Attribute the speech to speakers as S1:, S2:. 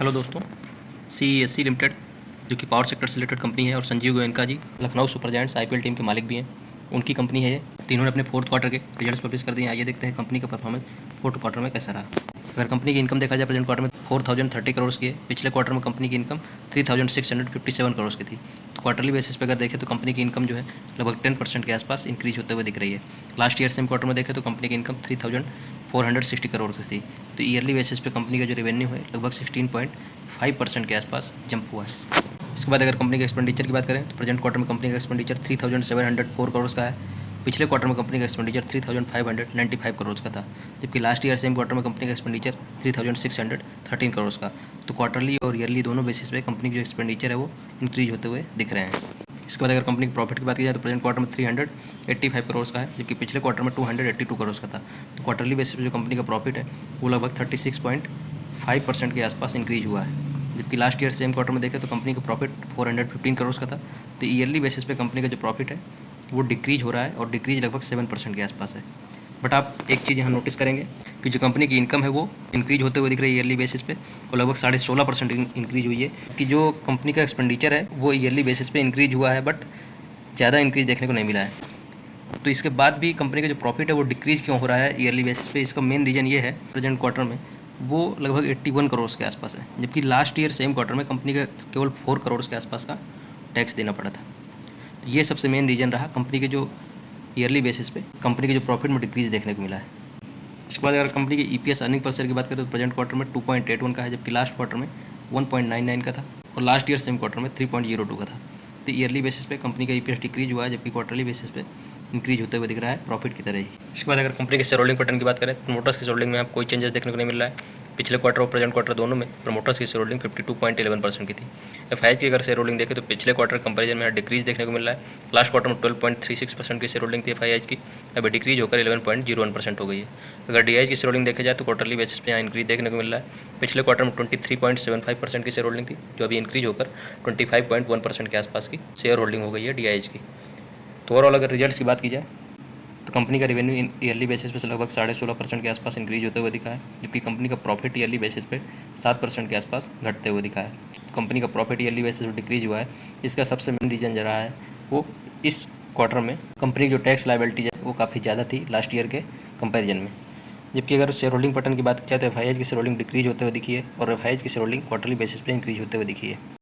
S1: Hello दोस्तों, CESC limited जो कि पावर सेक्टर से रिलेटेड कंपनी है और Sanjiv Goenka ji Lucknow super giants IPL team के मालिक भी हैं, उनकी कंपनी है ये। तीनों ने अपने फोर्थ क्वार्टर के रिजल्ट्स पब्लिश कर दिए हैं। आइए देखते हैं कंपनी का परफॉर्मेंस फोर्थ क्वार्टर में कैसा रहा। अगर कंपनी की इनकम देखा जाए प्रेजेंट क्वार्टर में 4030 करोड़ की है। पिछले क्वार्टर में कंपनी की इनकम 3657 करोड़ की थी। तो क्वार्टरली बेसिस पे अगर देखें तो कंपनी की इनकम जो है लगभग 10% के आसपास इंक्रीज होते हुए दिख रही है। लास्ट ईयर सेम क्वार्टर में देखें तो कंपनी की इनकम 3460 करोड़ की थी। तो ईयरली बेसिस पे कंपनी का जो रेवेन्यू है लगभग 16.5% के आसपास जंप हुआ है। इसके बाद अगर कंपनी के एक्सपेंडिचर की बात करें तो प्रेजेंट क्वार्टर में कंपनी का एक्सपेंडिचर 3704 करोड़ का है। पिछले क्वार्टर में कंपनी का एक्सपेंडिचर 3595 करोड़ का था, जबकि लास्ट ईयर सेम क्वार्टर में कंपनी का एक्सपेंडिचर 3613 करोड़ का। तो क्वार्टरली और ईयरली दोनों बेसिस पे कंपनी की जो एक्सपेंडिचर है वो इंक्रीज होते हुए दिख रहे हैं। इसके बाद अगर कंपनी की प्रॉफिट की बात की जाए तो प्रेजेंट क्वार्टर में 385 करोड़ का है, जबकि पिछले क्वार्टर में 282 करोड़ का था। तो क्वार्टरली बेसिस पे जो कंपनी का प्रॉफिट है वो लगभग 36.5% के आसपास इंक्रीज हुआ है। जबकि लास्ट ईयर सेम क्वार्टर में देखें तो कंपनी का प्रॉफिट 415 करोड़ का था। तो ईयरली बेसिस पे कंपनी का जो प्रॉफिट है वो डिक्रीज हो रहा है और डिक्रीज लगभग 7% के आसपास है। बट आप एक चीज़ यहाँ नोटिस करेंगे कि जो कंपनी की इनकम है वो इंक्रीज होते हुए दिख रही है ईयरली बेसिस पे, वो लगभग 16.5% इंक्रीज हुई है। कि जो कंपनी का एक्सपेंडिचर है वो ईयरली बेसिस पे इंक्रीज हुआ है, बट ज़्यादा इंक्रीज देखने को नहीं मिला है। तो इसके बाद भी कंपनी का जो प्रॉफिट है वो डिक्रीज़ क्यों हो रहा है ईयरली बेसिस पे, इसका मेन रीज़न ये है प्रेजेंट क्वार्टर में वो लगभग 81 करोड़ के आसपास है, जबकि लास्ट ईयर सेम क्वार्टर में कंपनी का केवल 4 करोड़ के आसपास का टैक्स देना पड़ा था। तो ये सबसे मेन रीज़न रहा कंपनी के जो ईयरली बेसिस पे कंपनी के जो प्रॉफिट में डिक्रीज़ देखने को मिला है। इसके बाद अगर कंपनी की EPS अर्निंग पर शेयर की बात करें तो प्रेजेंट क्वार्टर में 2.81 का है, जबकि लास्ट क्वार्टर में 1.99 का था और लास्ट ईयर सेम क्वार्टर में 3.02 का था। तो ईयरली बेसिस पे कंपनी का EPS डिक्रीज हुआ है, जबकि क्वार्टरली बेसिस पे इंक्रीज होते हुए दिख रहा है प्रॉफिट की तरह ही। इसके बाद अगर कंपनी के शेयर होल्डिंग पैटर्न की बात करें तो प्रमोटर्स की शेयर होल्डिंग में आप कोई चेंजेस देखने को नहीं मिल रहा है। पिछले क्वार्टर और प्रेजेंट क्वार्टर दोनों में प्रमोटर्स की शेयर होल्डिंग 52.11% की थी। FIH की अगर शेयर होल्डिंग देखें तो पिछले क्वार्टर कंपेरिजन में डिक्रीज देखने को मिल रहा है। लास्ट क्वार्टर में 12.36% की शेयर होल्डिंग थी FIH की, अभी डिक्रीज होकर 11.01% हो गई है। अगर DIH की शेयर होल्डिंग देखा जाए तो क्वार्टरली बेसिस पे यहाँ इंक्रीज देखने को मिल रहा है। पिछले क्वार्टर में 23.75% की शेयर होल्डिंग थी, जो अभी इंक्रीज होकर 25.1% के आसपास की शेयर होल्डिंग हो गई है DIH की। तो ओवरऑल अगर रिजल्ट्स की बात की जाए तो कंपनी का रेवेन्यू ईयरली बेसिस पे लगभग 16.5% के आसपास इंक्रीज होते हुए दिखा है, जबकि कंपनी का प्रॉफिट ईयरली बेसिस पे 7% के आसपास घटते हुए दिखा है। कंपनी का प्रॉफिट ईयरली बेसिस पे डिक्रीज हुआ है। इसका सबसे मेन रीज़न जो रहा है वो इस क्वार्टर में कंपनी की जो टैक्स लायबिलिटीज है वो काफ़ी ज़्यादा थी लास्ट ईयर के कंपेरिजन में। जबकि अगर शेयर होल्डिंग पैटर्न की बात की जाए तो FIH की शेयर होल्डिंग डिक्रीज होते हुए दिखी है और FIH की शेयर होल्डिंग क्वार्टरली बेसिस पे इंक्रीज होते हुए दिखी है।